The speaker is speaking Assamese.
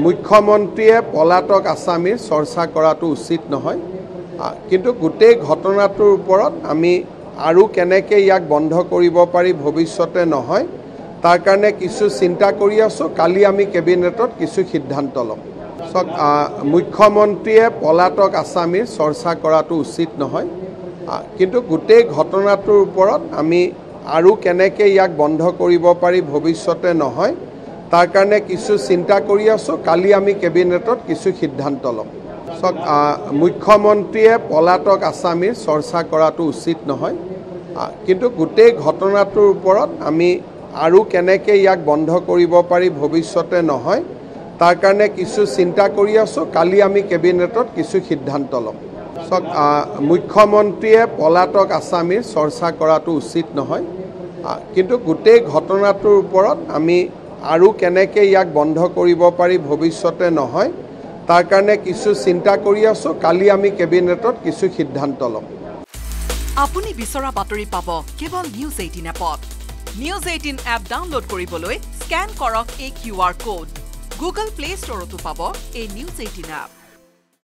মুখ্যমন্ত্ৰীয়ে পলাতক আসামীৰ চৰ্চা কৰাটো উচিত নহয় কিন্তু গোটেই ঘটনাটোৰ ওপৰত আমি আৰু কেনেকৈ ইয়াক বন্ধ কৰিব পাৰি ভৱিষ্যতে নহয় তাৰ কাৰণে কিছু চিন্তা কৰি আছো কালি আমি কেবিনেটত কিছু সিদ্ধান্ত ল'ম মুখ্যমন্ত্ৰীয়ে পলাতক আসামীৰ চৰ্চা কৰাটো উচিত নহয় কিন্তু গোটেই ঘটনাটোৰ ওপৰত আমি আৰু কেনেকৈ ইয়াক বন্ধ কৰিব পাৰি ভৱিষ্যতে নহয় তাৰ কাৰণে কিছু চিন্তা কৰি আছো কালি আমি কেবিনেটত কিছু সিদ্ধান্ত ল'ম মুখ্যমন্ত্ৰীয়ে পলাতক আসামীৰ চৰ্চা কৰাটো উচিত নহয় কিন্তু গোটেই ঘটনাটোৰ ওপৰত আমি আৰু কেনেকৈ ইয়াক বন্ধ কৰিব পাৰি ভৱিষ্যতে নহয় তাৰ কাৰণে কিছু চিন্তা কৰি আছো কালি আমি কেবিনেটত কিছু সিদ্ধান্ত ল'ম মুখ্যমন্ত্ৰীয়ে পলাতক আসামীৰ চৰ্চা কৰাটো উচিত নহয় কিন্তু গোটেই ঘটনাটোৰ ওপৰত আমি আৰু কেনেকৈ ইয়াক বন্ধ কৰিব পাৰি ভৱিষ্যতে নহয় তাৰ কাৰণে কিছু চিন্তা কৰি আছো কালি আমি কেবিনেটত কিছু সিদ্ধান্ত ল'ম আপুনি বিচৰা বাতৰি পাব কেৱল নিউজ 18 এপত নিউজ 18 এপ ডাউনলোড কৰিবলৈ স্ক্যান কৰক এই QR কোড গুগল প্লে ষ্টৰতো পাব এই নিউজ 18 এপ